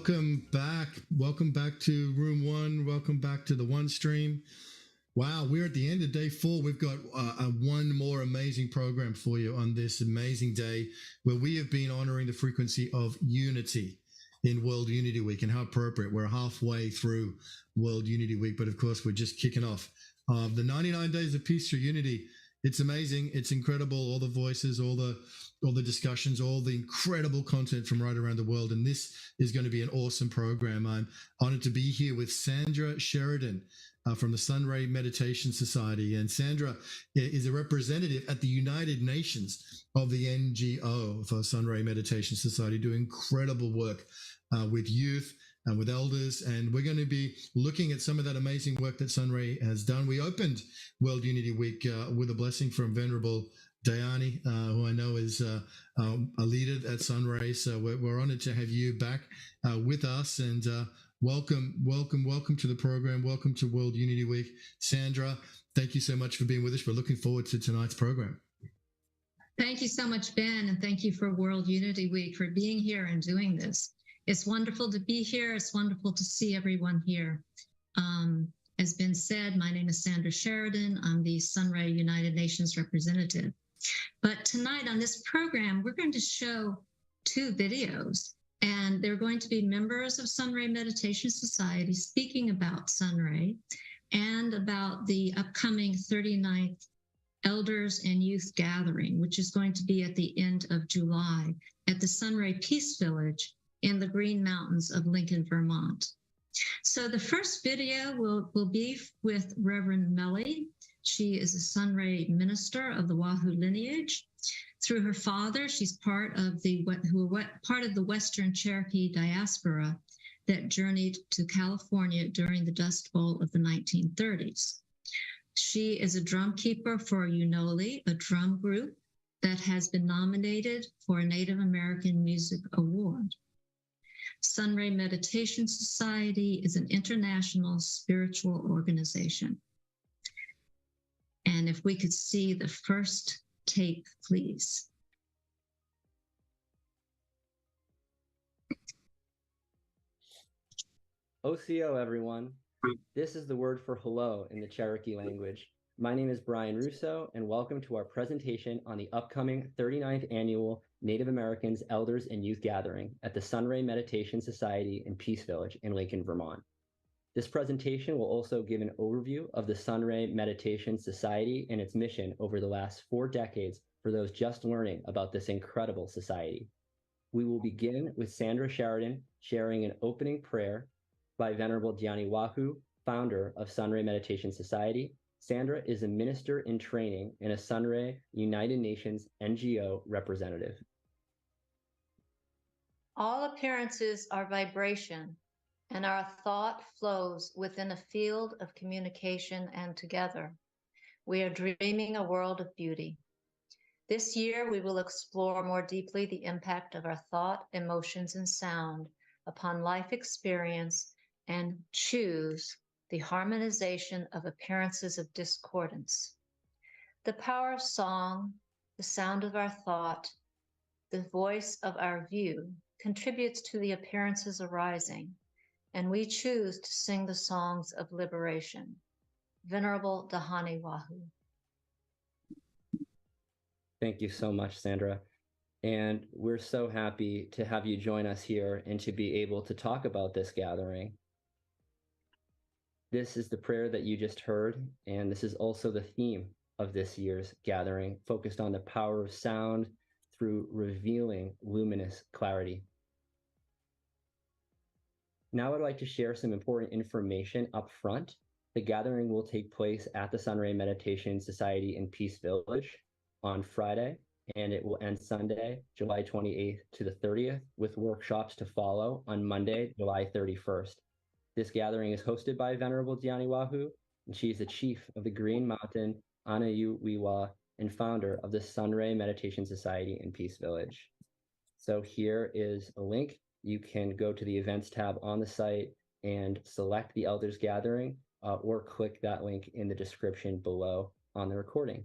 Welcome back. Welcome back to Room 1. Welcome back to the One Stream. Wow, we're at the end of day 4. We've got one more amazing program for you on this amazing day where we have been honoring the frequency of unity in World Unity Week, and how appropriate. We're halfway through World Unity Week, but of course we're just kicking off the 99 Days of Peace through Unity. It's amazing. It's incredible. All the voices, all the discussions, all the incredible content from right around the world. And this is going to be an awesome program. I'm honored to be here with Sandra Sheridan from the Sunray Meditation Society. And Sandra is a representative at the United Nations of the NGO for Sunray Meditation Society, doing incredible work with youth and with elders, and we're going to be looking at some of that amazing work that Sunray has done. We opened World Unity Week with a blessing from Venerable Dhyani, who I know is a leader at Sunray. So we're honored to have you back with us, and welcome to the program. Welcome to World Unity Week. Sandra, thank you so much for being with us. We're looking forward to tonight's program. Thank you so much, Ben, and thank you for World Unity Week for being here and doing this. It's wonderful to be here. It's wonderful to see everyone here. As Ben said, my name is Sandra Sheridan. I'm the Sunray United Nations representative. But tonight on this program, we're going to show 2 videos, and they're going to be members of Sunray Meditation Society speaking about Sunray and about the upcoming 39th Elders and Youth Gathering, which is going to be at the end of July at the Sunray Peace Village in the Green Mountains of Lincoln, Vermont. So the first video will be with Reverend Meli. She is a Sunray minister of the Ywahoo lineage. Through her father, she's part of the Western Cherokee diaspora that journeyed to California during the Dust Bowl of the 1930s. She is a drum keeper for Unoli, a drum group that has been nominated for a Native American Music Award. Sunray Meditation Society is an international spiritual organization. And if we could see the first tape, please. OCO, everyone. This is the word for hello in the Cherokee language. My name is Brian Russo, and welcome to our presentation on the upcoming 39th Annual Native Americans Elders and Youth Gathering at the Sunray Meditation Society in Peace Village in Lincoln, Vermont. This presentation will also give an overview of the Sunray Meditation Society and its mission over the last 4 decades for those just learning about this incredible society. We will begin with Sandra Sheridan sharing an opening prayer by Venerable Dhyani Ywahoo, founder of Sunray Meditation Society. Sandra is a minister in training and a Sunray United Nations NGO representative. All appearances are vibration, and our thought flows within a field of communication and together. We are dreaming a world of beauty. This year, we will explore more deeply the impact of our thought, emotions, and sound upon life experience and choose the harmonization of appearances of discordance. The power of song, the sound of our thought, the voice of our view contributes to the appearances arising, and we choose to sing the songs of liberation. Venerable Dhyani Ywahoo. Thank you so much, Sandra. And we're so happy to have you join us here and to be able to talk about this gathering. This is the prayer that you just heard, and this is also the theme of this year's gathering, focused on the power of sound through revealing luminous clarity. Now I'd like to share some important information up front. The gathering will take place at the Sunray Meditation Society in Peace Village on Friday, and it will end Sunday, July 28th to the 30th, with workshops to follow on Monday, July 31st. This gathering is hosted by Venerable Dhyani Ywahoo, and she is the chief of the Green Mountain Anahuiwa and founder of the Sunray Meditation Society in Peace Village. So here is a link. You can go to the events tab on the site and select the Elders Gathering, or click that link in the description below on the recording.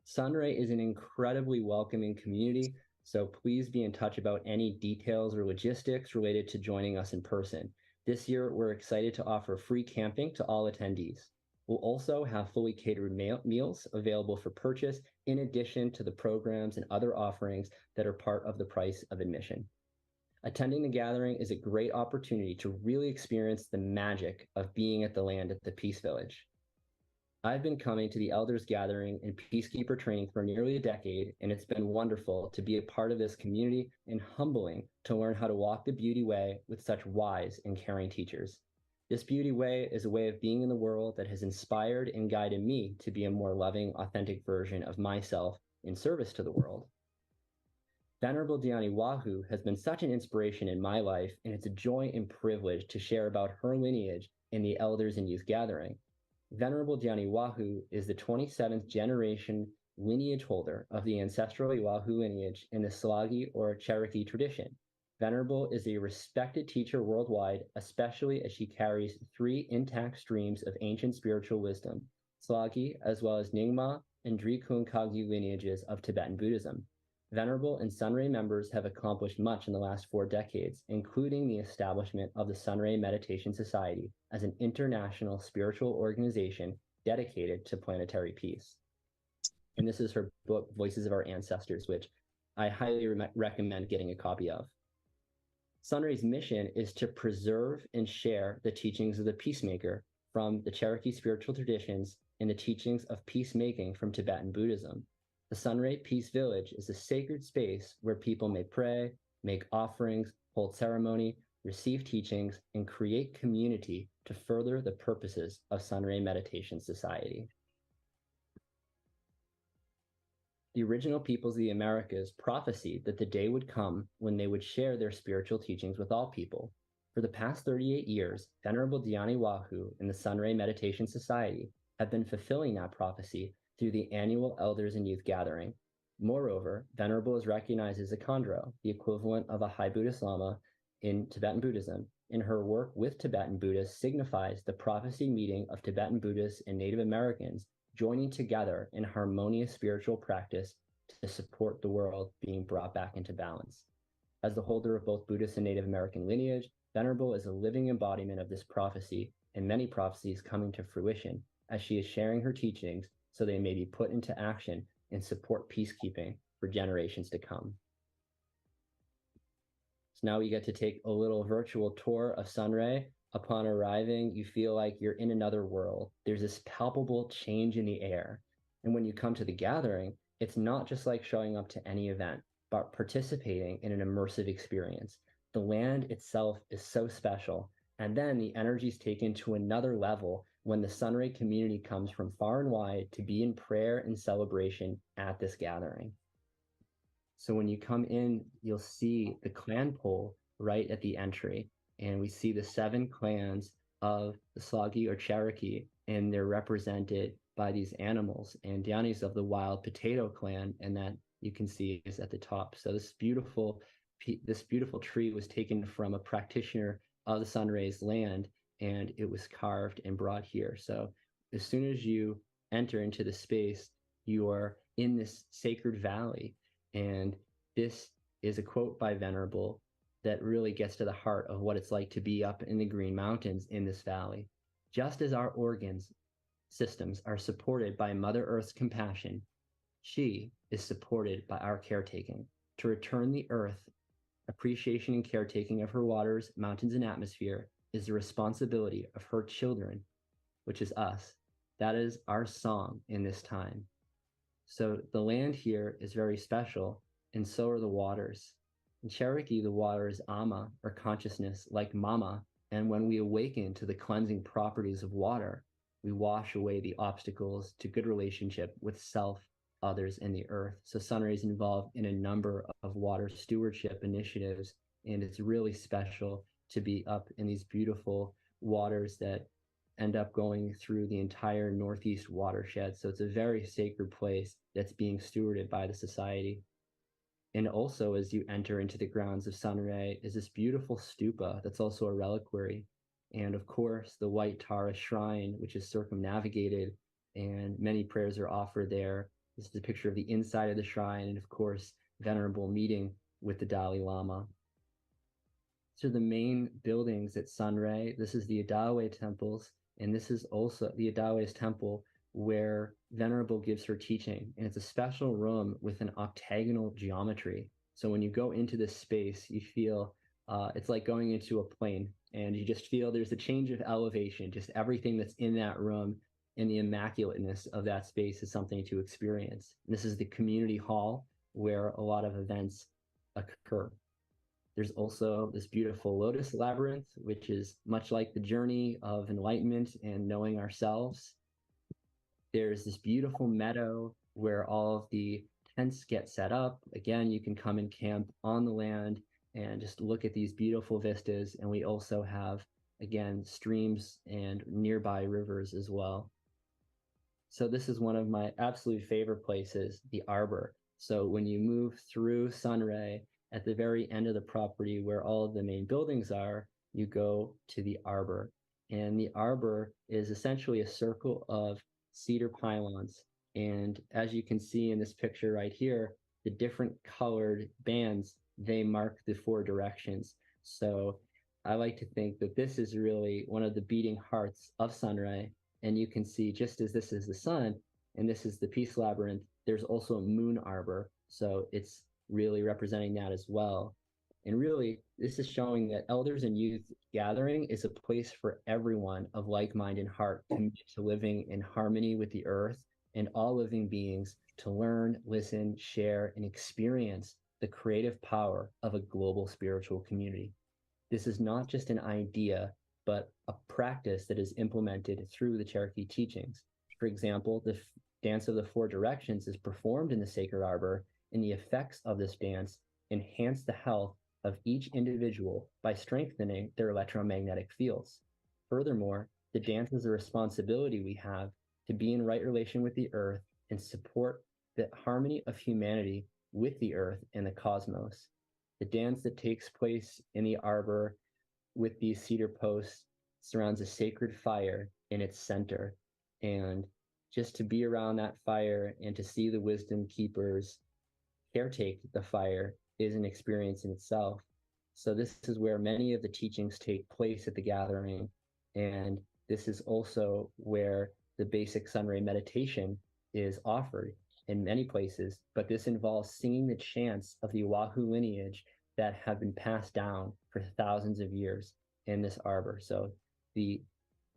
Sunray is an incredibly welcoming community so please be in touch about any details or logistics related to joining us in person. This year, we're excited to offer free camping to all attendees. We'll also have fully catered meals available for purchase, in addition to the programs and other offerings that are part of the price of admission. Attending the gathering is a great opportunity to really experience the magic of being at the land at the Peace Village. I've been coming to the Elders Gathering and Peacekeeper training for nearly a decade, and it's been wonderful to be a part of this community and humbling to learn how to walk the beauty way with such wise and caring teachers. This beauty way is a way of being in the world that has inspired and guided me to be a more loving, authentic version of myself in service to the world. Venerable Dhyani Ywahoo has been such an inspiration in my life, and it's a joy and privilege to share about her lineage in the Elders and Youth Gathering. Venerable Dhyani Ywahoo is the 27th generation lineage holder of the Ancestral Ywahoo lineage in the Tsalagi or Cherokee tradition. Venerable is a respected teacher worldwide, especially as she carries 3 intact streams of ancient spiritual wisdom, Tsalagi, as well as Nyingma and Drikunkagyu lineages of Tibetan Buddhism. Venerable and Sunray members have accomplished much in the last 4 decades, including the establishment of the Sunray Meditation Society as an international spiritual organization dedicated to planetary peace. And this is her book, Voices of Our Ancestors, which I highly recommend getting a copy of. Sunray's mission is to preserve and share the teachings of the peacemaker from the Cherokee spiritual traditions and the teachings of peacemaking from Tibetan Buddhism. The Sunray Peace Village is a sacred space where people may pray, make offerings, hold ceremony, receive teachings, and create community to further the purposes of Sunray Meditation Society. The original peoples of the Americas prophesied that the day would come when they would share their spiritual teachings with all people. For the past 38 years, Venerable Dhyani Ywahoo and the Sunray Meditation Society have been fulfilling that prophecy through the annual Elders and Youth Gathering. Moreover, Venerable is recognized as a Khandro, the equivalent of a High Buddhist Lama in Tibetan Buddhism, and her work with Tibetan Buddhists signifies the prophecy meeting of Tibetan Buddhists and Native Americans joining together in harmonious spiritual practice to support the world being brought back into balance. As the holder of both Buddhist and Native American lineage, Venerable is a living embodiment of this prophecy, and many prophecies coming to fruition as she is sharing her teachings so they may be put into action and support peacekeeping for generations to come. So now we get to take a little virtual tour of Sunray. Upon arriving, you feel like you're in another world. There's this palpable change in the air. And when you come to the gathering, it's not just like showing up to any event, but participating in an immersive experience. The land itself is so special. And then the energy is taken to another level when the Sunray community comes from far and wide to be in prayer and celebration at this gathering. So when you come in, you'll see the clan pole right at the entry, and we see the 7 clans of the Tsalagi or Cherokee, and they're represented by these animals. And Dhyani's of the Wild Potato clan, and that you can see is at the top. So this beautiful tree was taken from a practitioner of the Sunray's land, and it was carved and brought here. So as soon as you enter into the space, you are in this sacred valley. And this is a quote by Venerable that really gets to the heart of what it's like to be up in the Green Mountains in this valley. Just as our organs systems are supported by Mother Earth's compassion, she is supported by our caretaking. To return the earth, appreciation and caretaking of her waters, mountains, and atmosphere is the responsibility of her children, which is us. That is our song in this time. So the land here is very special, and so are the waters. In Cherokee, the water is Ama, or consciousness, like Mama, and when we awaken to the cleansing properties of water, we wash away the obstacles to good relationship with self, others, and the earth. So Sunray is involved in a number of water stewardship initiatives, and it's really special to be up in these beautiful waters that end up going through the entire Northeast watershed. So it's a very sacred place that's being stewarded by the society. And also, as you enter into the grounds of Sunray, is this beautiful stupa that's also a reliquary. And of course, the white Tara shrine, which is circumnavigated, and many prayers are offered there. This is a picture of the inside of the shrine. And of course, Venerable meeting with the Dalai Lama. So the main buildings at Sunray, this is the Gadoahwi temples, and this is also the Gadoahwi's temple where Venerable gives her teaching. And it's a special room with an octagonal geometry. So when you go into this space, you feel it's like going into a plane, and you just feel there's a change of elevation. Just everything that's in that room and the immaculateness of that space is something to experience. And this is the community hall where a lot of events occur. There's also this beautiful lotus labyrinth, which is much like the journey of enlightenment and knowing ourselves. There's this beautiful meadow where all of the tents get set up. Again, you can come and camp on the land and just look at these beautiful vistas. And we also have, again, streams and nearby rivers as well. So this is one of my absolute favorite places, the arbor. So when you move through Sunray, at the very end of the property where all of the main buildings are, you go to the arbor. And the arbor is essentially a circle of cedar pylons. And as you can see in this picture right here, the different colored bands, they mark the 4 directions. So I like to think that this is really one of the beating hearts of Sunray. And you can see, just as this is the sun and this is the peace labyrinth, there's also a moon arbor. So it's really representing that as well. And really, this is showing that elders and youth gathering is a place for everyone of like mind and heart committed to living in harmony with the earth and all living beings, to learn, listen, share, and experience the creative power of a global spiritual community. This is not just an idea, but a practice that is implemented through the Cherokee teachings. For example, the dance of the 4 directions is performed in the sacred arbor, and the effects of this dance enhance the health of each individual by strengthening their electromagnetic fields. Furthermore, the dance is a responsibility we have to be in right relation with the earth and support the harmony of humanity with the earth and the cosmos. The dance that takes place in the arbor with these cedar posts surrounds a sacred fire in its center. And just to be around that fire and to see the wisdom keepers caretake the fire is an experience in itself. So this is where many of the teachings take place at the gathering. And this is also where the basic Sunray meditation is offered in many places, but this involves singing the chants of the Ywahoo lineage that have been passed down for thousands of years in this arbor. So the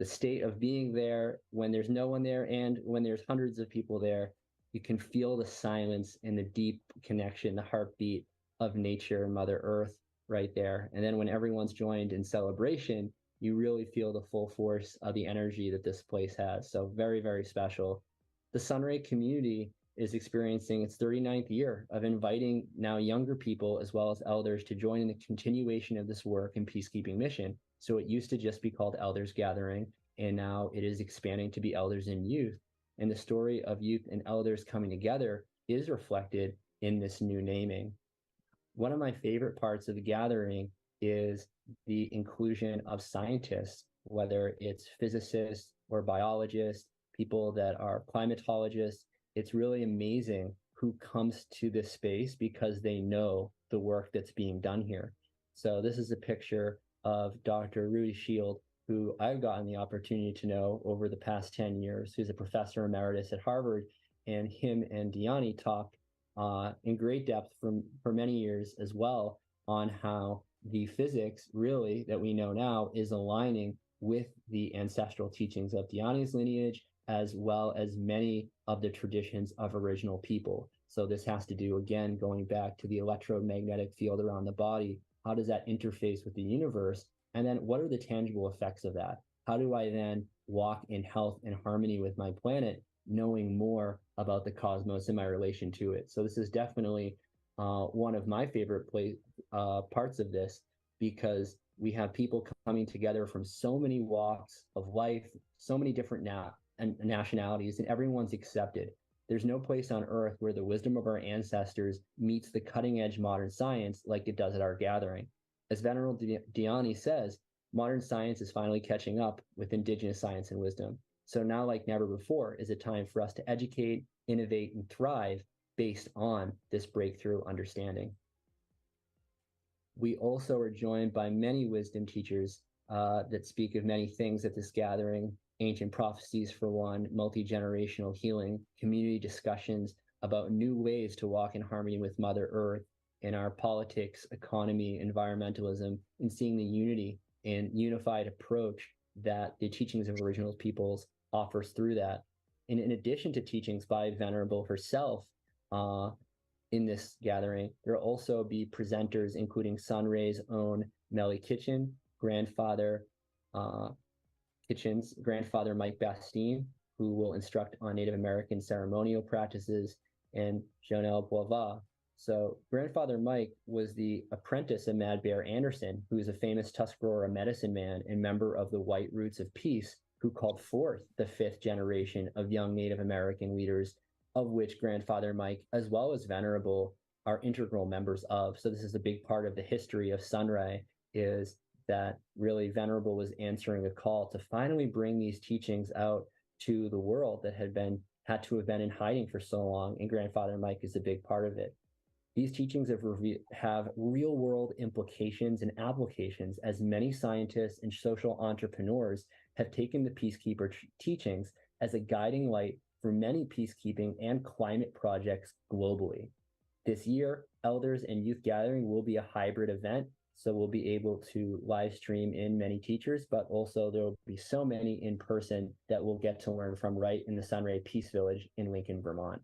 state of being there when there's no one there and when there's hundreds of people there, you can feel the silence and the deep connection, the heartbeat of nature and Mother Earth right there. And then when everyone's joined in celebration, you really feel the full force of the energy that this place has. So very, very special. The Sunray community is experiencing its 39th year of inviting now younger people as well as elders to join in the continuation of this work and peacekeeping mission. So it used to just be called Elders Gathering, and now it is expanding to be Elders and Youth. And the story of youth and elders coming together is reflected in this new naming. One of my favorite parts of the gathering is the inclusion of scientists, whether it's physicists or biologists, people that are climatologists. It's really amazing who comes to this space because they know the work that's being done here. So this is a picture of Dr. Rudy Shield, who I've gotten the opportunity to know over the past 10 years, who's a professor emeritus at Harvard, and him and Dhyani talked in great depth for many years as well on how the physics really that we know now is aligning with the ancestral teachings of Dhyani's lineage, as well as many of the traditions of original people. So this has to do, again, going back to the electromagnetic field around the body. How does that interface with the universe? And then what are the tangible effects of that? How do I then walk in health and harmony with my planet, knowing more about the cosmos and my relation to it? So this is definitely one of my favorite parts of this, because we have people coming together from so many walks of life, so many different nationalities, and everyone's accepted. There's no place on earth where the wisdom of our ancestors meets the cutting edge modern science like it does at our gathering. As Venerable Dhyani says, modern science is finally catching up with indigenous science and wisdom. So now, like never before, is a time for us to educate, innovate, and thrive based on this breakthrough understanding. We also are joined by many wisdom teachers that speak of many things at this gathering: ancient prophecies for one, multi-generational healing, community discussions about new ways to walk in harmony with Mother Earth in our politics, economy, environmentalism, and seeing the unity and unified approach that the teachings of original peoples offers through that. And in addition to teachings by Venerable herself in this gathering, there will also be presenters, including Sunray's own Meli grandfather Mike Bastine, who will instruct on Native American ceremonial practices, and Jonelle Boivin. So Grandfather Mike was the apprentice of Mad Bear Anderson, who is a famous Tuscarora medicine man and member of the White Roots of Peace, who called forth the 5th generation of young Native American leaders, of which Grandfather Mike, as well as Venerable, are integral members of. So this is a big part of the history of Sunray, is that really Venerable was answering a call to finally bring these teachings out to the world that had to have been in hiding for so long, and Grandfather Mike is a big part of it. These teachings have real-world implications and applications, as many scientists and social entrepreneurs have taken the Peacekeeper teachings as a guiding light for many peacekeeping and climate projects globally. This year, Elders and Youth Gathering will be a hybrid event, so we'll be able to live stream in many teachers, but also there will be so many in person that we'll get to learn from right in the Sunray Peace Village in Lincoln, Vermont.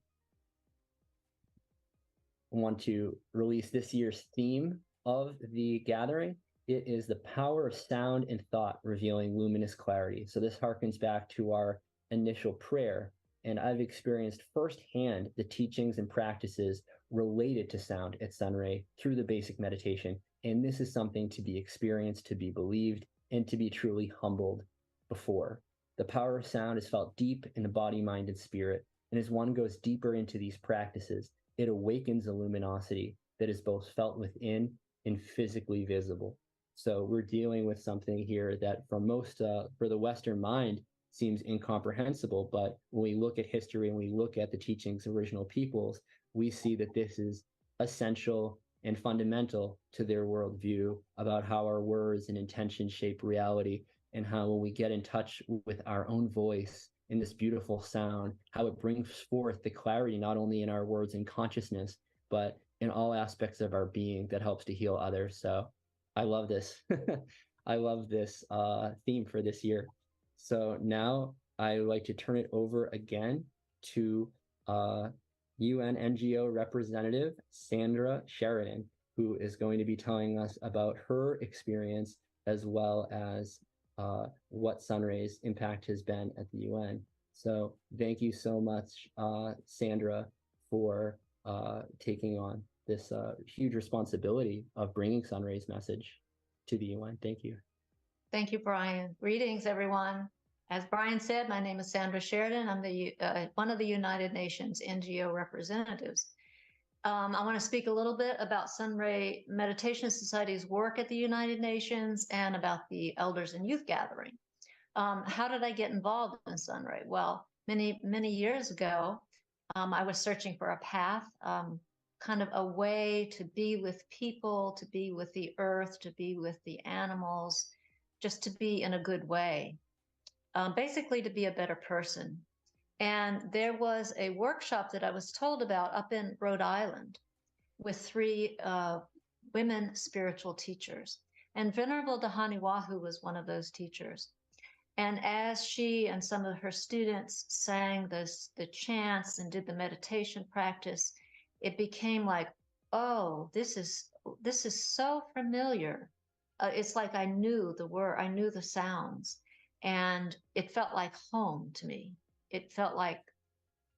I want to release this year's theme of the gathering. It is the power of sound and thought revealing luminous clarity. So this harkens back to our initial prayer, and I've experienced firsthand the teachings and practices related to sound at Sunray through the basic meditation. And this is something to be experienced, to be believed, and to be truly humbled before. The power of sound is felt deep in the body, mind, and spirit. And as one goes deeper into these practices, it awakens a luminosity that is both felt within and physically visible. So we're dealing with something here that for the Western mind seems incomprehensible. But when we look at history and we look at the teachings of original peoples, we see that this is essential and fundamental to their worldview about how our words and intentions shape reality, and how when we get in touch with our own voice in this beautiful sound, how it brings forth the clarity not only in our words and consciousness, but in all aspects of our being that helps to heal others. So I love this. I love this theme for this year. So now I would like to turn it over again to UN NGO representative Sandra Sheridan, who is going to be telling us about her experience as well as what Sunray's impact has been at the UN. So thank you so much, Sandra, for taking on this huge responsibility of bringing Sunray's message to the UN. Thank you. Thank you, Brian. Greetings, everyone. As Brian said, my name is Sandra Sheridan. I'm one of the United Nations NGO representatives. I want to speak a little bit about Sunray Meditation Society's work at the United Nations and about the Elders and Youth Gathering. How did I get involved in Sunray? Well, many years ago, I was searching for a path, kind of a way to be with people, to be with the earth, to be with the animals, just to be in a good way, basically to be a better person. And there was a workshop that I was told about up in Rhode Island with 3 women spiritual teachers. And Venerable Dhyani Ywahoo was one of those teachers. And as she and some of her students sang the chants and did the meditation practice, it became like, oh, this is so familiar. It's like I knew the word, I knew the sounds, and it felt like home to me. It felt like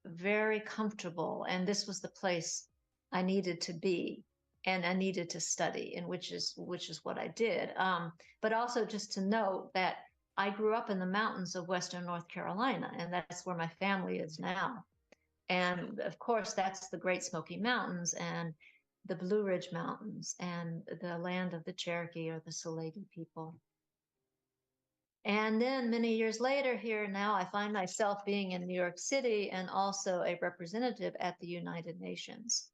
very comfortable, and this was the place I needed to be, and I needed to study, and which is what I did. But also just to note that I grew up in the mountains of Western North Carolina, and that's where my family is now. And of course, that's the Great Smoky Mountains and the Blue Ridge Mountains and the land of the Cherokee or the Tsalagi people. And then many years later, here now, I find myself being in New York City and also a representative at the United Nations,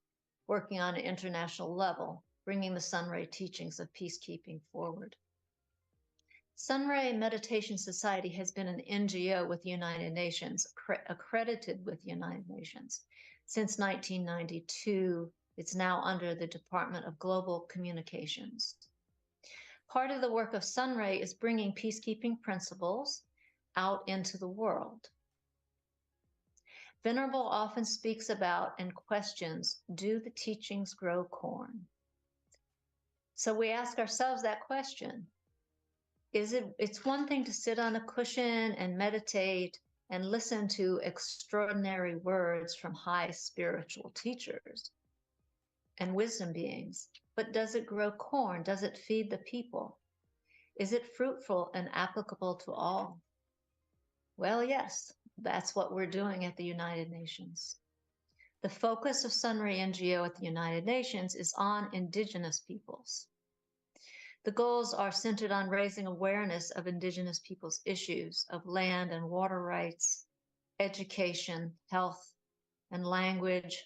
working on an international level, bringing the Sunray teachings of peacekeeping forward. Sunray Meditation Society has been an NGO with the United Nations, accredited with the United Nations. Since 1992, it's now under the Department of Global Communications. Part of the work of Sunray is bringing peacekeeping principles out into the world. Venerable often speaks about and questions, do the teachings grow corn? So we ask ourselves that question. It's one thing to sit on a cushion and meditate and listen to extraordinary words from high spiritual teachers and wisdom beings, but does it grow corn? Does it feed the people? Is it fruitful and applicable to all? Well, yes, that's what we're doing at the United Nations. The focus of Sunray NGO at the United Nations is on Indigenous peoples. The goals are centered on raising awareness of Indigenous peoples' issues of land and water rights, education, health, and language,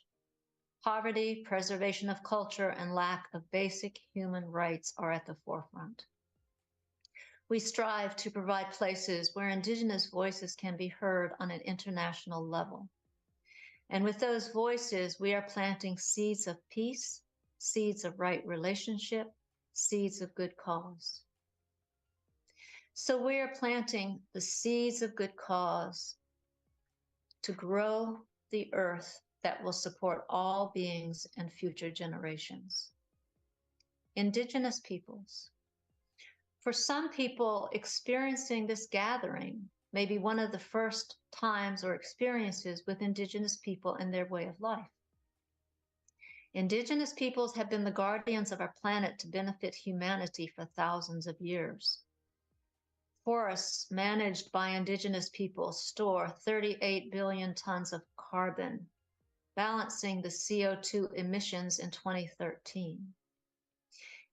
poverty, preservation of culture, and lack of basic human rights are at the forefront. We strive to provide places where Indigenous voices can be heard on an international level. And with those voices, we are planting seeds of peace, seeds of right relationship, seeds of good cause. So we are planting the seeds of good cause to grow the earth that will support all beings and future generations. Indigenous peoples. For some people, experiencing this gathering may be one of the first times or experiences with Indigenous people in their way of life. Indigenous peoples have been the guardians of our planet to benefit humanity for thousands of years. Forests managed by Indigenous people store 38 billion tons of carbon, balancing the CO2 emissions in 2013.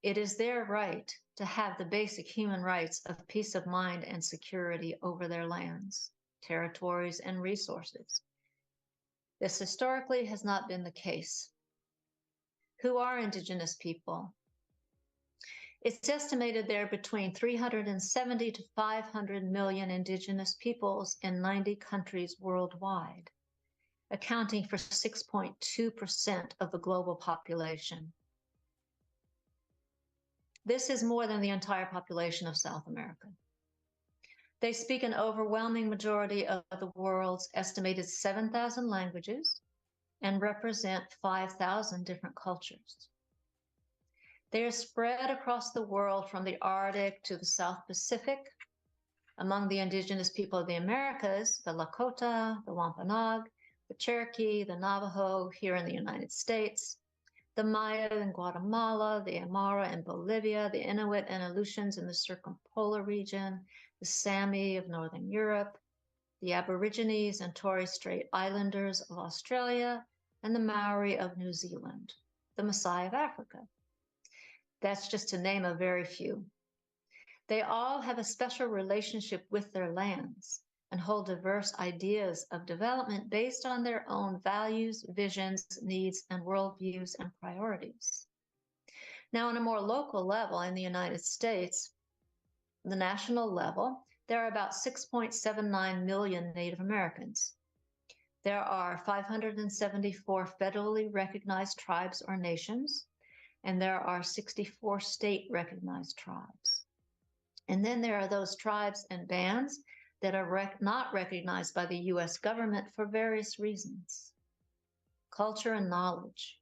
It is their right to have the basic human rights of peace of mind and security over their lands, territories, and resources. This historically has not been the case. Who are Indigenous people? It's estimated there are between 370 to 500 million Indigenous peoples in 90 countries worldwide, accounting for 6.2% of the global population. This is more than the entire population of South America. They speak an overwhelming majority of the world's estimated 7,000 languages and represent 5,000 different cultures. They are spread across the world from the Arctic to the South Pacific. Among the Indigenous people of the Americas, the Lakota, the Wampanoag, the Cherokee, the Navajo here in the United States, the Maya in Guatemala, the Aymara in Bolivia, the Inuit and Aleutians in the circumpolar region, the Sami of Northern Europe, the Aborigines and Torres Strait Islanders of Australia, and the Maori of New Zealand, the Maasai of Africa. That's just to name a very few. They all have a special relationship with their lands and hold diverse ideas of development based on their own values, visions, needs, and worldviews and priorities. Now, on a more local level in the United States, the national level, there are about 6.79 million Native Americans. There are 574 federally recognized tribes or nations, and there are 64 state-recognized tribes. And then there are those tribes and bands that are not recognized by the U.S. government for various reasons. Culture and knowledge.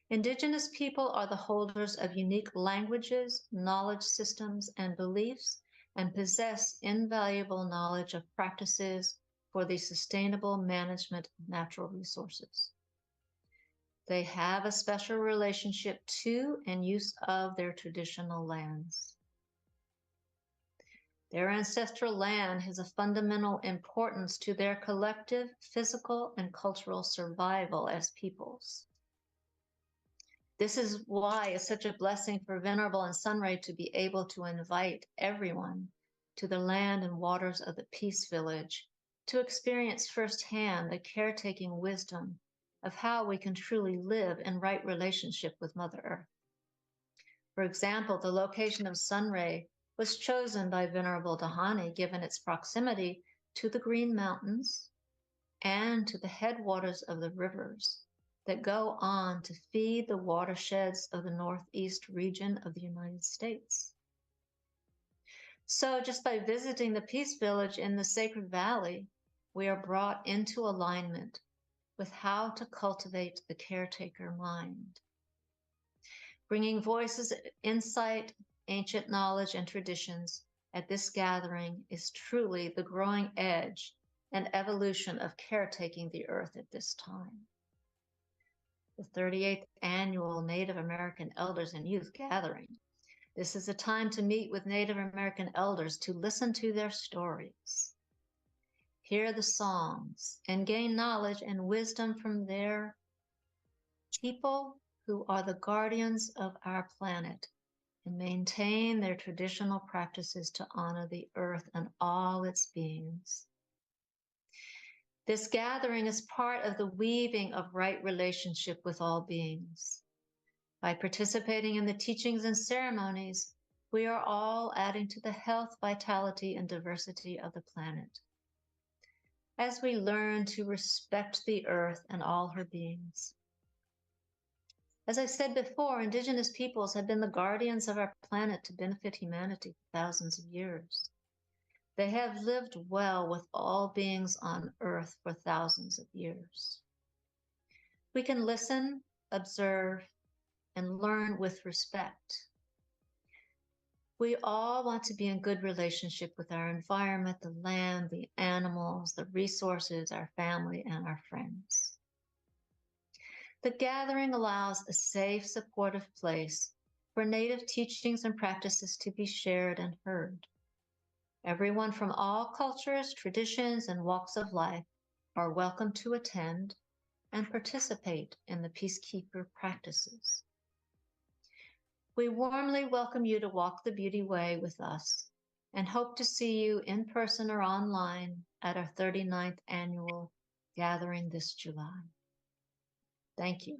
Indigenous people are the holders of unique languages, knowledge systems, and beliefs, and possess invaluable knowledge of practices for the sustainable management of natural resources. They have a special relationship to and use of their traditional lands. Their ancestral land has a fundamental importance to their collective physical and cultural survival as peoples. This is why it's such a blessing for Venerable and Sunray to be able to invite everyone to the land and waters of the Peace Village to experience firsthand the caretaking wisdom of how we can truly live in right relationship with Mother Earth. For example, the location of Sunray was chosen by Venerable Dhyani given its proximity to the Green Mountains and to the headwaters of the rivers that go on to feed the watersheds of the Northeast region of the United States. So just by visiting the Peace Village in the Sacred Valley, we are brought into alignment with how to cultivate the caretaker mind. Bringing voices, insight, ancient knowledge, and traditions at this gathering is truly the growing edge and evolution of caretaking the earth at this time. The 38th Annual Native American Elders and Youth Gathering. This is a time to meet with Native American elders to listen to their stories, hear the songs, and gain knowledge and wisdom from their people who are the guardians of our planet and maintain their traditional practices to honor the earth and all its beings. This gathering is part of the weaving of right relationship with all beings. By participating in the teachings and ceremonies, we are all adding to the health, vitality, and diversity of the planet. As we learn to respect the earth and all her beings. As I said before, Indigenous peoples have been the guardians of our planet to benefit humanity for thousands of years. They have lived well with all beings on earth for thousands of years. We can listen, observe, and learn with respect. We all want to be in good relationship with our environment, the land, the animals, the resources, our family, and our friends. The gathering allows a safe, supportive place for Native teachings and practices to be shared and heard. Everyone from all cultures, traditions, and walks of life are welcome to attend and participate in the peacekeeper practices. We warmly welcome you to walk the beauty way with us and hope to see you in person or online at our 39th annual gathering this July. Thank you.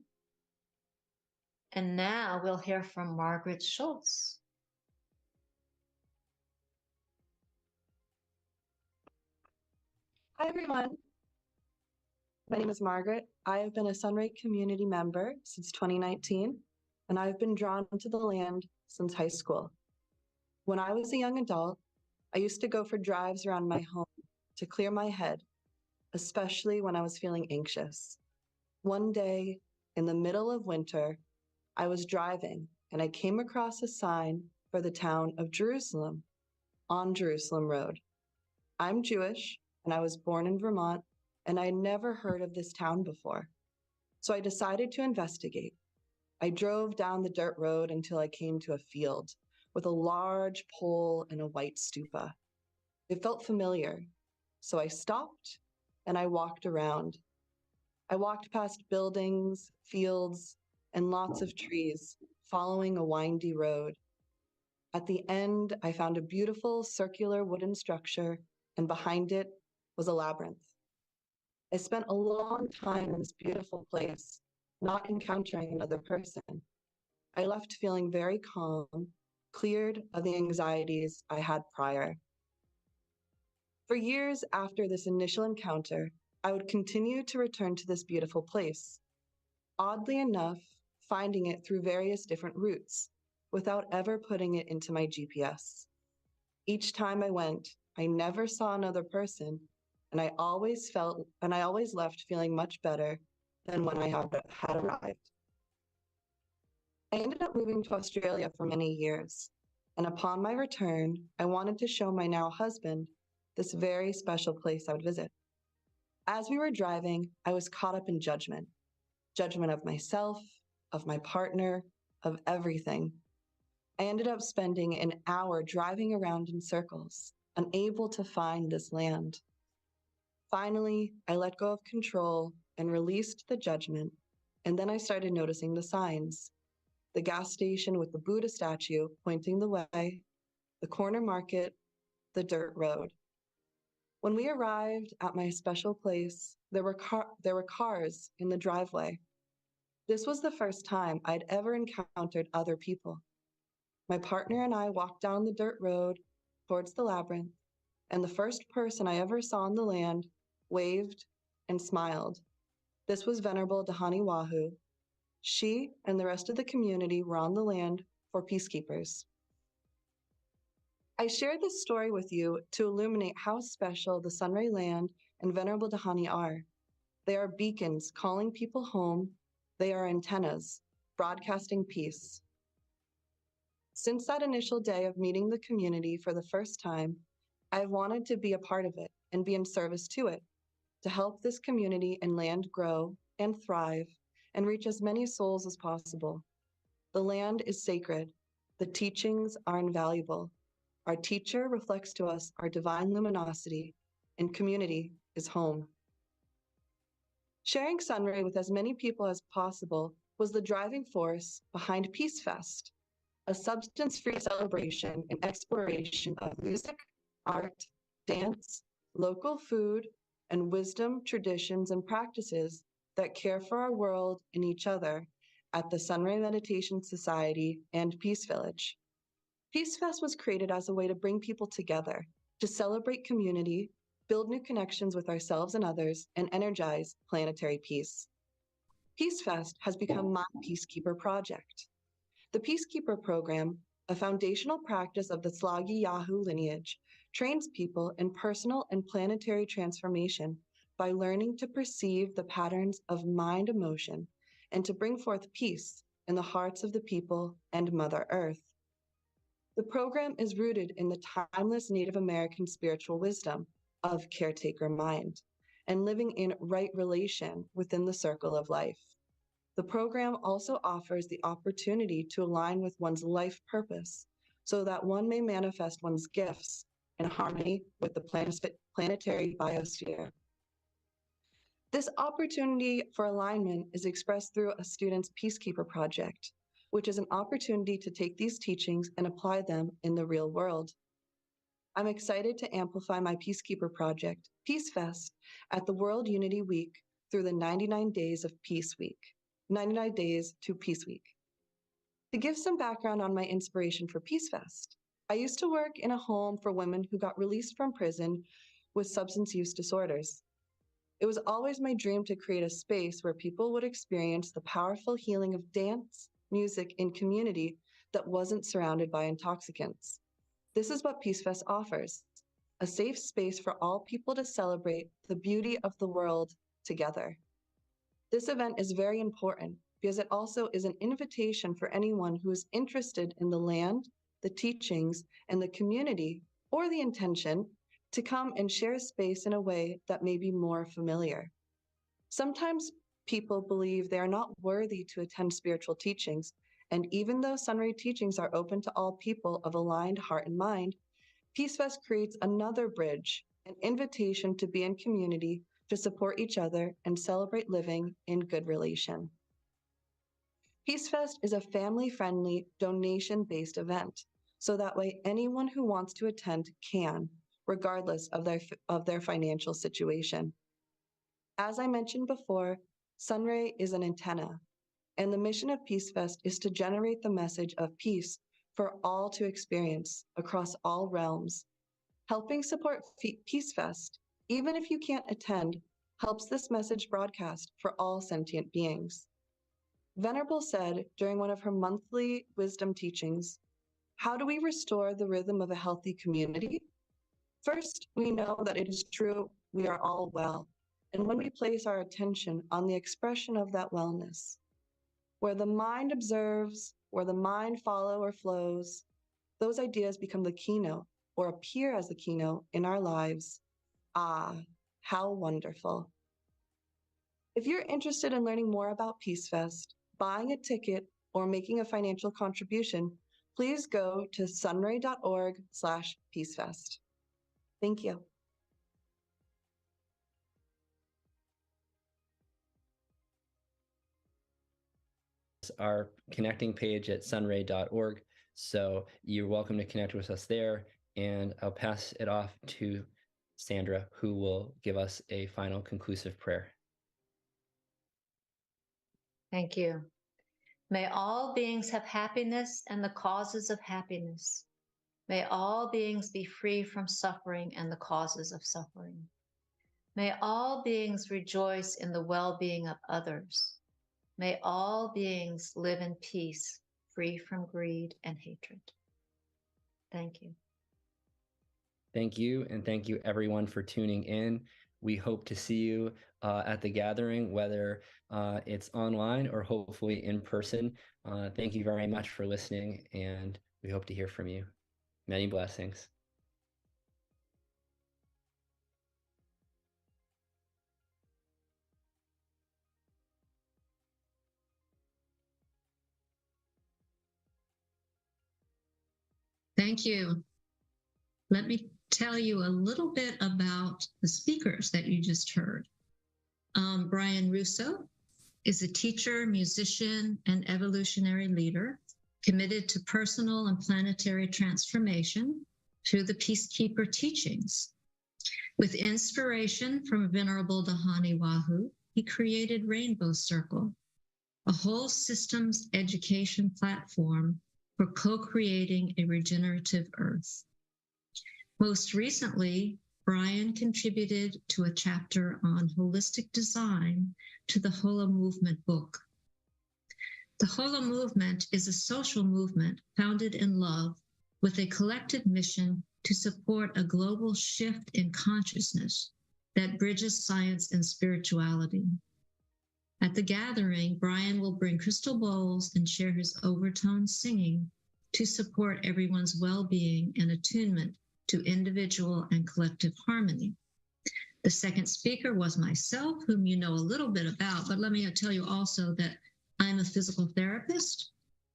And now we'll hear from Margaret Schultz. Hi, everyone. My name is Margaret. I have been a Sunray community member since 2019, and I've been drawn to the land since high school. When I was a young adult, I used to go for drives around my home to clear my head, especially when I was feeling anxious. One day, in the middle of winter, I was driving and I came across a sign for the town of Jerusalem on Jerusalem Road. I'm Jewish, and I was born in Vermont, and I had never heard of this town before. So I decided to investigate. I drove down the dirt road until I came to a field with a large pole and a white stupa. It felt familiar, so I stopped and I walked around. I walked past buildings, fields, and lots of trees, following a windy road. At the end, I found a beautiful circular wooden structure, and behind it was a labyrinth. I spent a long time in this beautiful place, not encountering another person. I left feeling very calm, cleared of the anxieties I had prior. For years after this initial encounter, I would continue to return to this beautiful place. Oddly enough, finding it through various different routes, without ever putting it into my GPS. Each time I went, I never saw another person, and I always left feeling much better than when I had arrived. I ended up moving to Australia for many years, and upon my return, I wanted to show my now husband this very special place I would visit. As we were driving, I was caught up in judgment of myself, of my partner, of everything. I ended up spending an hour driving around in circles, unable to find this land. Finally, I let go of control and released the judgment, and then I started noticing the signs. The gas station with the Buddha statue pointing the way, the corner market, the dirt road. When we arrived at my special place, there were cars in the driveway. This was the first time I'd ever encountered other people. My partner and I walked down the dirt road towards the labyrinth, and the first person I ever saw on the land waved and smiled. This was Venerable Dhyani Ywahoo. She and the rest of the community were on the land for peacekeepers. I shared this story with you to illuminate how special the Sunray land and Venerable Dhyani are. They are beacons calling people home. They are antennas broadcasting peace. Since that initial day of meeting the community for the first time, I've wanted to be a part of it and be in service to it, to help this community and land grow and thrive and reach as many souls as possible. The land is sacred. The teachings are invaluable. Our teacher reflects to us our divine luminosity, and community is home. Sharing Sunray with as many people as possible was the driving force behind Peace Fest, a substance-free celebration and exploration of music, art, dance, local food, and wisdom, traditions, and practices that care for our world and each other at the Sunray Meditation Society and Peace Village. Peace Fest was created as a way to bring people together, to celebrate community, build new connections with ourselves and others, and energize planetary peace. Peace Fest has become my Peacekeeper project. The Peacekeeper program, a foundational practice of the Tsalagi Ywahoo lineage, trains people in personal and planetary transformation by learning to perceive the patterns of mind emotion and to bring forth peace in the hearts of the people and Mother Earth. The program is rooted in the timeless Native American spiritual wisdom of caretaker mind and living in right relation within the circle of life. The program also offers the opportunity to align with one's life purpose so that one may manifest one's gifts in harmony with the planetary biosphere. This opportunity for alignment is expressed through a student's Peacekeeper project, which is an opportunity to take these teachings and apply them in the real world. I'm excited to amplify my Peacekeeper project, Peace Fest, at the World Unity Week through the 99 Days of Peace Week. 99 Days to Peace Week. To give some background on my inspiration for Peace Fest, I used to work in a home for women who got released from prison with substance use disorders. It was always my dream to create a space where people would experience the powerful healing of dance, music, and community that wasn't surrounded by intoxicants. This is what Peace Fest offers, a safe space for all people to celebrate the beauty of the world together. This event is very important because it also is an invitation for anyone who is interested in the land, the teachings, and the community, or the intention to come and share space in a way that may be more familiar. Sometimes people believe they are not worthy to attend spiritual teachings, and even though Sunray teachings are open to all people of aligned heart and mind, Peace Fest creates another bridge, an invitation to be in community, to support each other and celebrate living in good relation. Peace Fest is a family-friendly, donation-based event, so that way anyone who wants to attend can, regardless of their financial situation. As I mentioned before, Sunray is an antenna, and the mission of Peace Fest is to generate the message of peace for all to experience across all realms. Helping support Peace Fest, even if you can't attend, helps this message broadcast for all sentient beings. Venerable said during one of her monthly wisdom teachings, "How do we restore the rhythm of a healthy community? First, we know that it is true we are all well, and when we place our attention on the expression of that wellness, where the mind observes, where the mind follows or flows, those ideas become the keynote or appear as the keynote in our lives. Ah, how wonderful." If you're interested in learning more about Peace Fest, buying a ticket, or making a financial contribution, please go to sunray.org/peacefest. Thank you. Our connecting page at sunray.org. So you're welcome to connect with us there. and I'll pass it off to Sandra, who will give us a final conclusive prayer. Thank you. May all beings have happiness and the causes of happiness. May all beings be free from suffering and the causes of suffering. May all beings rejoice in the well-being of others. May all beings live in peace, free from greed and hatred. Thank you. Thank you, and thank you everyone for tuning in. We hope to see you at the gathering, whether it's online or hopefully in person. Thank you very much for listening, and we hope to hear from you. Many blessings. Thank you. Let me tell you a little bit about the speakers that you just heard. Brian Russo is a teacher, musician, and evolutionary leader committed to personal and planetary transformation through the Peacekeeper teachings. With inspiration from Venerable Dhyani Ywahoo, he created Rainbow Circle, a whole systems education platform for co-creating a regenerative earth. Most recently, Brian contributed to a chapter on holistic design to the Holo Movement book. The Holo Movement is a social movement founded in love with a collective mission to support a global shift in consciousness that bridges science and spirituality. At the gathering, Brian will bring crystal bowls and share his overtone singing to support everyone's well-being and attunement to individual and collective harmony. The second speaker was myself, whom you know a little bit about, but let me tell you also that I'm a physical therapist,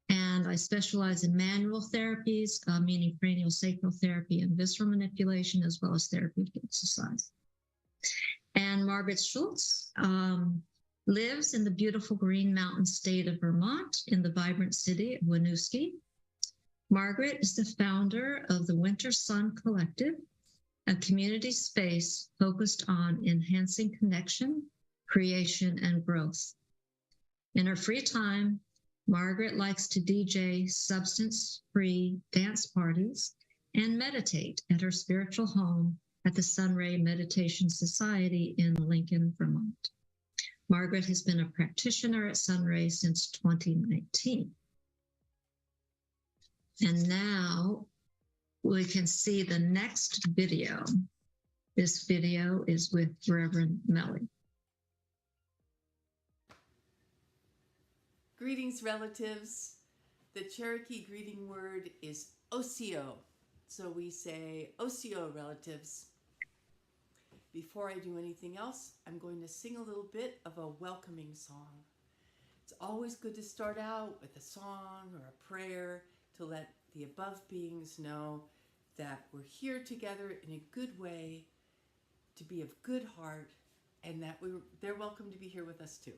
and I specialize in manual therapies, meaning cranial sacral therapy and visceral manipulation, as well as therapeutic exercise. And Margaret Schultz lives in the beautiful Green Mountain state of Vermont in the vibrant city of Winooski. Margaret is the founder of the Winter Sun Collective, a community space focused on enhancing connection, creation, and growth. In her free time, Margaret likes to DJ substance-free dance parties and meditate at her spiritual home at the Sunray Meditation Society in Lincoln, Vermont. Margaret has been a practitioner at Sunray since 2019. And now we can see the next video. This video is with Reverend Meli. Greetings, relatives. The Cherokee greeting word is Osio. So we say Osio, relatives. Before I do anything else, I'm going to sing a little bit of a welcoming song. It's always good to start out with a song or a prayer to let the above beings know that we're here together in a good way, to be of good heart, and that they're welcome to be here with us too.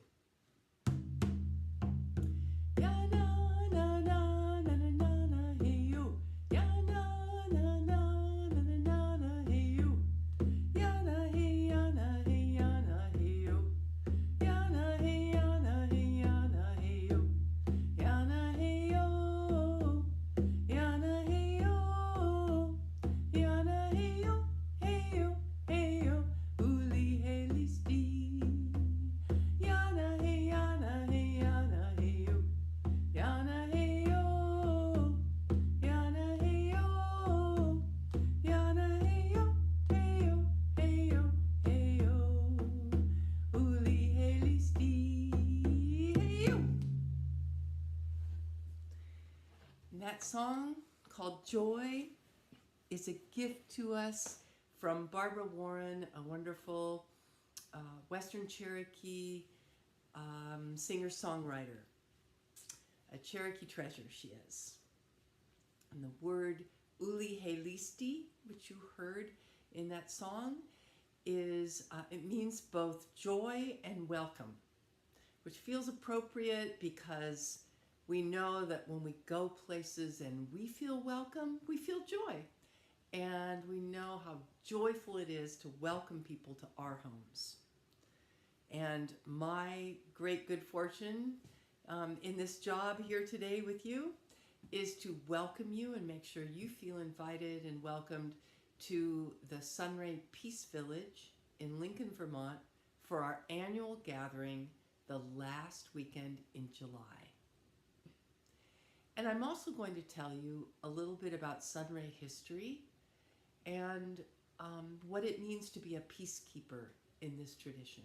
That song, called Joy, is a gift to us from Barbara Warren, a wonderful Western Cherokee singer-songwriter. A Cherokee treasure she is. And the word Uli Helisti, which you heard in that song, is it means both joy and welcome, which feels appropriate because we know that when we go places and we feel welcome, we feel joy. and we know how joyful it is to welcome people to our homes. And my great good fortune in this job here today with you is to welcome you and make sure you feel invited and welcomed to the Sunray Peace Village in Lincoln, Vermont for our annual gathering the last weekend in July. And I'm also going to tell you a little bit about Sunray history and what it means to be a peacekeeper in this tradition.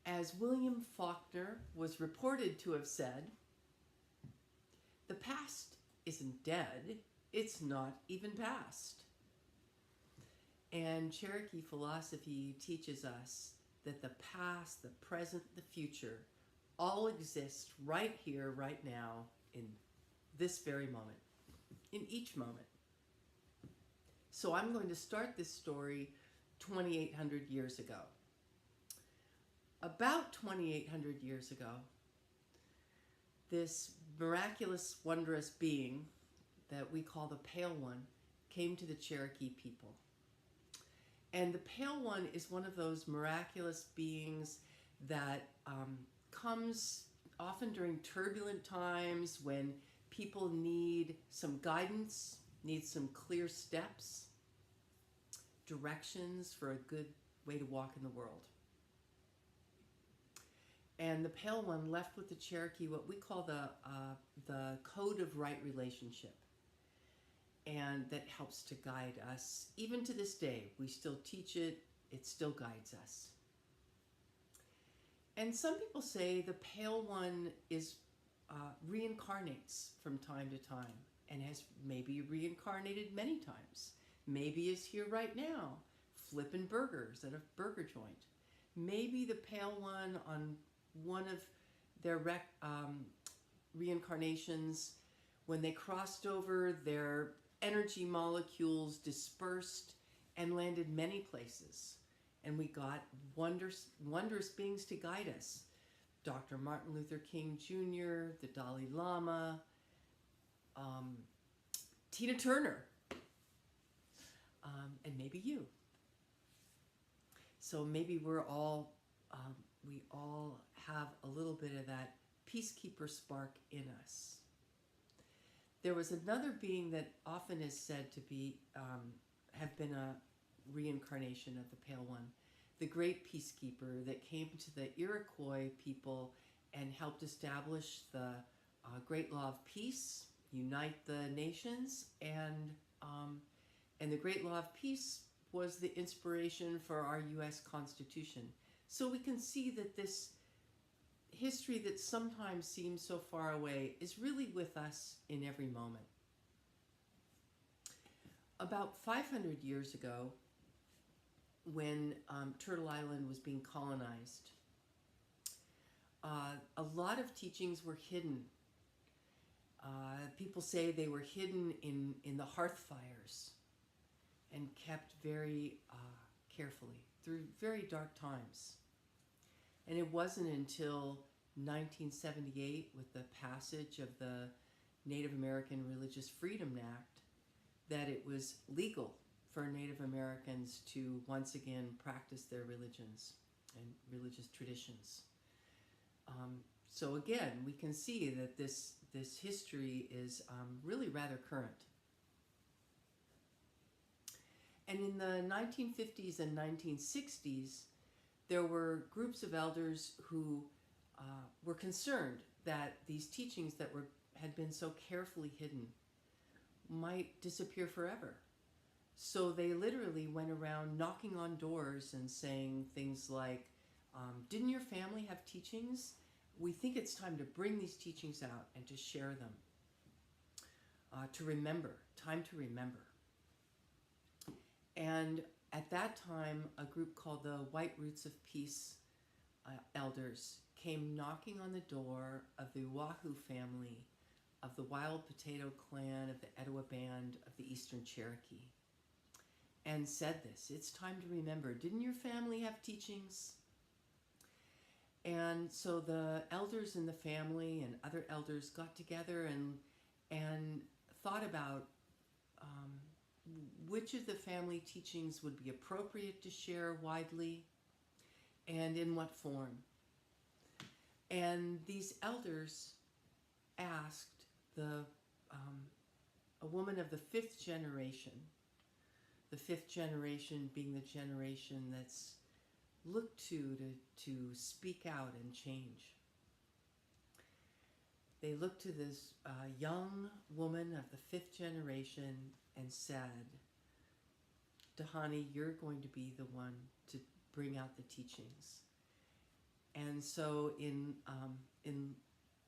As William Faulkner was reported to have said, the past isn't dead, it's not even past. And Cherokee philosophy teaches us that the past, the present, the future all exist right here, right now, in this very moment, in each moment. So I'm going to start this story 2,800 years ago. About 2,800 years ago, this miraculous, wondrous being that we call the Pale One came to the Cherokee people. And the Pale One is one of those miraculous beings that comes often during turbulent times when people need some guidance, need some clear steps, directions for a good way to walk in the world. And the Pale One left with the Cherokee what we call the code of right relationship. And that helps to guide us. Even to this day, we still teach it, it still guides us. And some people say the Pale One is reincarnates from time to time and has maybe reincarnated many times. Maybe is here right now, flipping burgers at a burger joint. Maybe the Pale One on one of their reincarnations, when they crossed over, their energy molecules dispersed and landed many places. And we got wondrous beings to guide us. Dr. Martin Luther King Jr., the Dalai Lama, Tina Turner, and maybe you. So maybe we all have a little bit of that peacekeeper spark in us. There was another being that often is said to be have been a reincarnation of the Pale One, the great peacekeeper that came to the Iroquois people and helped establish the Great Law of Peace, unite the nations, and the Great Law of Peace was the inspiration for our U.S. Constitution. So we can see that this history that sometimes seems so far away is really with us in every moment. About 500 years ago, when Turtle Island was being colonized, a lot of teachings were hidden. People say they were hidden in the hearth fires and kept very carefully through very dark times. And it wasn't until 1978, with the passage of the Native American Religious Freedom Act, that it was legal for Native Americans to once again practice their religions and religious traditions. So again, we can see that this history is really rather current. And in the 1950s and 1960s, there were groups of elders who were concerned that these teachings that had been so carefully hidden might disappear forever. So they literally went around knocking on doors and saying things like, didn't your family have teachings? We think it's time to bring these teachings out and to share them. To remember, time to remember. And at that time, a group called the White Roots of Peace elders came knocking on the door of the Ywahoo family of the Wild Potato Clan of the Etowah Band of the Eastern Cherokee and said this, it's time to remember, didn't your family have teachings? And so the elders in the family and other elders got together and thought about which of the family teachings would be appropriate to share widely and in what form. And these elders asked a woman of the fifth generation being the generation that's looked to speak out and change. They looked to this young woman of the fifth generation and said, Dhyani, you're going to be the one to bring out the teachings. And so in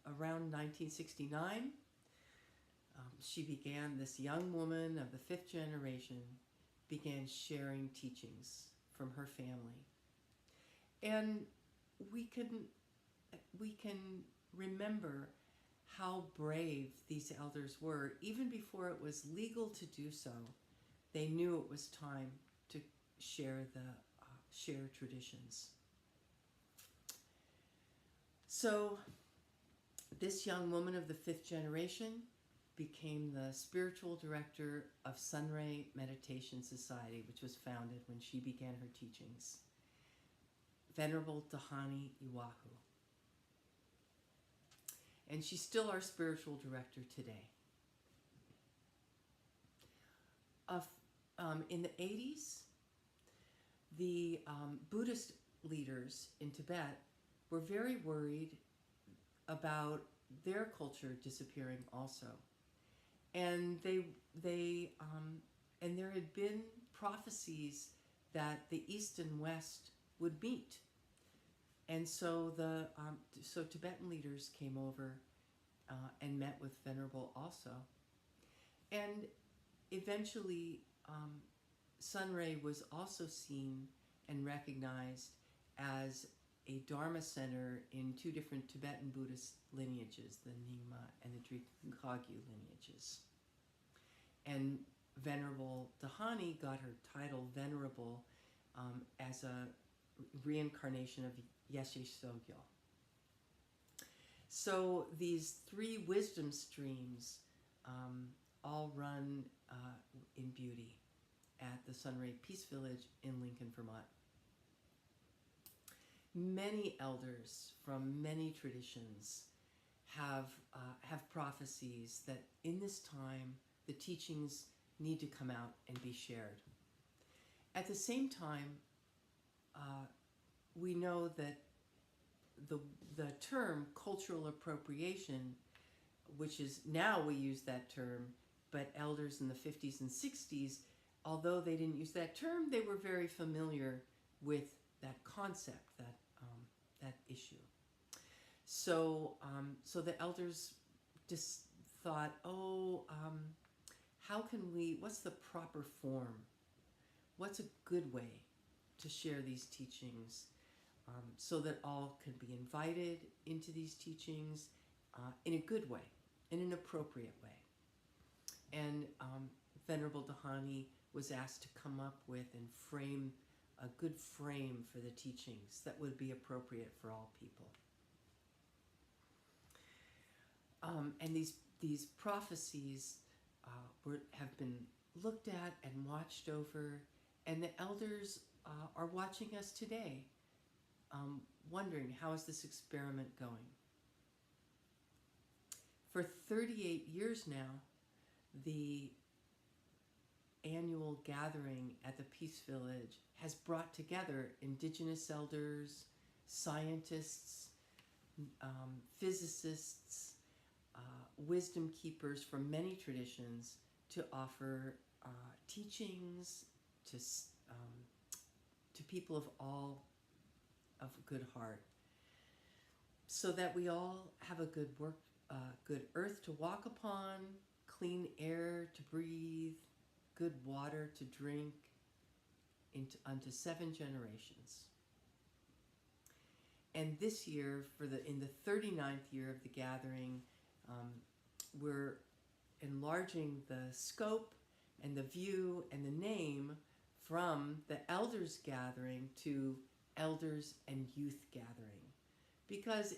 around 1969, she began, this young woman of the fifth generation began sharing teachings from her family. And we can remember how brave these elders were. Even before it was legal to do so, they knew it was time to share traditions. So this young woman of the fifth generation became the spiritual director of Sunray Meditation Society, which was founded when she began her teachings. Venerable Dhyani Ywahoo. And she's still our spiritual director today. In the 80s, the Buddhist leaders in Tibet were very worried about their culture disappearing also. And and there had been prophecies that the East and West would meet. And so so Tibetan leaders came over and met with Venerable also. And eventually, Sunray was also seen and recognized as a Dharma center in two different Tibetan Buddhist lineages, the Nyingma and the Dhyani lineages. And Venerable Dhyani got her title Venerable as a reincarnation of Yeshe Sogyo. So these three wisdom streams all run in beauty at the Sunray Peace Village in Lincoln, Vermont. Many elders from many traditions have prophecies that in this time the teachings need to come out and be shared. At the same time, we know that the term cultural appropriation, which is now we use that term, but elders in the 50s and 60s, although they didn't use that term, they were very familiar with that concept, that issue. So the elders just thought, how can what's the proper form? What's a good way to share these teachings so that all can be invited into these teachings in a good way, in an appropriate way? And Venerable Dhyani was asked to come up with and frame a good frame for the teachings that would be appropriate for all people. And these prophecies have been looked at and watched over, and the elders are watching us today, wondering, how is this experiment going? For 38 years now, the annual gathering at the Peace Village has brought together Indigenous elders, scientists, physicists, wisdom keepers from many traditions to offer teachings to people of all of good heart, so that we all have a good earth to walk upon, clean air to breathe, good water to drink unto 7 generations. And this year, in the 39th year of the gathering, we're enlarging the scope and the view and the name from the elders gathering to elders and youth gathering, because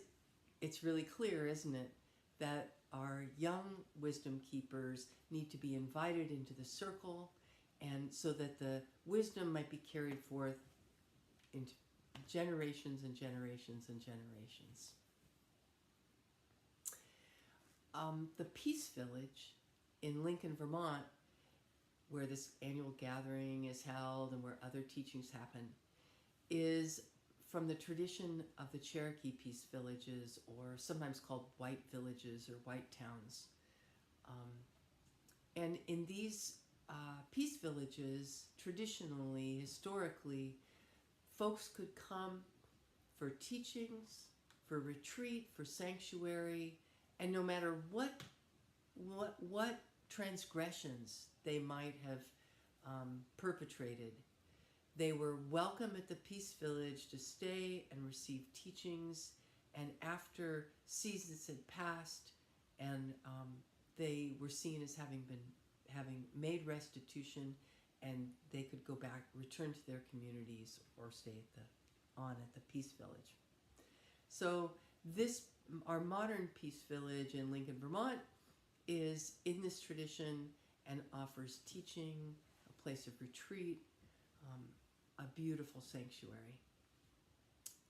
it's really clear, isn't it, that our young wisdom keepers need to be invited into the circle, and so that the wisdom might be carried forth into generations and generations and generations. The Peace Village in Lincoln, Vermont, where this annual gathering is held and where other teachings happen, is from the tradition of the Cherokee Peace Villages, or sometimes called white villages or white towns. And in these peace villages, traditionally, historically, folks could come for teachings, for retreat, for sanctuary, and no matter what transgressions they might have perpetrated, they were welcome at the Peace Village to stay and receive teachings. And after seasons had passed, and they were seen as having made restitution, and they could go back, return to their communities, or stay at the Peace Village. So our modern Peace Village in Lincoln, Vermont, is in this tradition and offers teaching, a place of retreat, a beautiful sanctuary.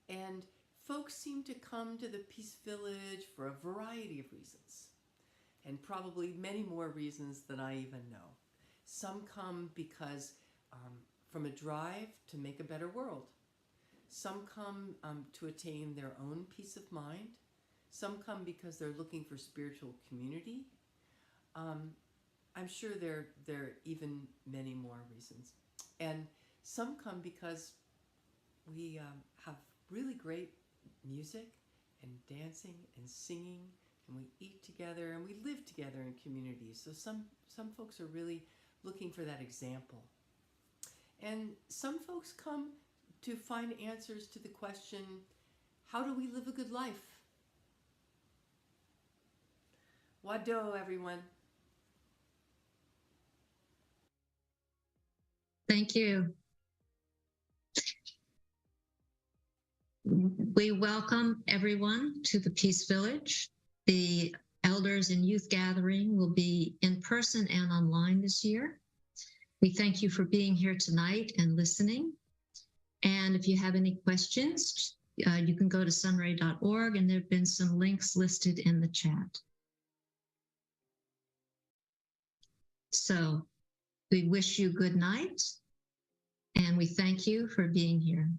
And folks seem to come to the Peace Village for a variety of reasons, and probably many more reasons than I even know. Some come because from a drive to make a better world. Some come to attain their own peace of mind. Some come because they're looking for spiritual community. I'm sure there are even many more reasons. And some come because we have really great music and dancing and singing, and we eat together and we live together in communities. So some folks are really looking for that example. And some folks come to find answers to the question, how do we live a good life? Ywahoo, everyone. Thank you. We welcome everyone to the Peace Village. The elders and youth gathering will be in person and online this year. We thank you for being here tonight and listening. And if you have any questions, you can go to sunray.org, and there have been some links listed in the chat. So we wish you good night, and we thank you for being here.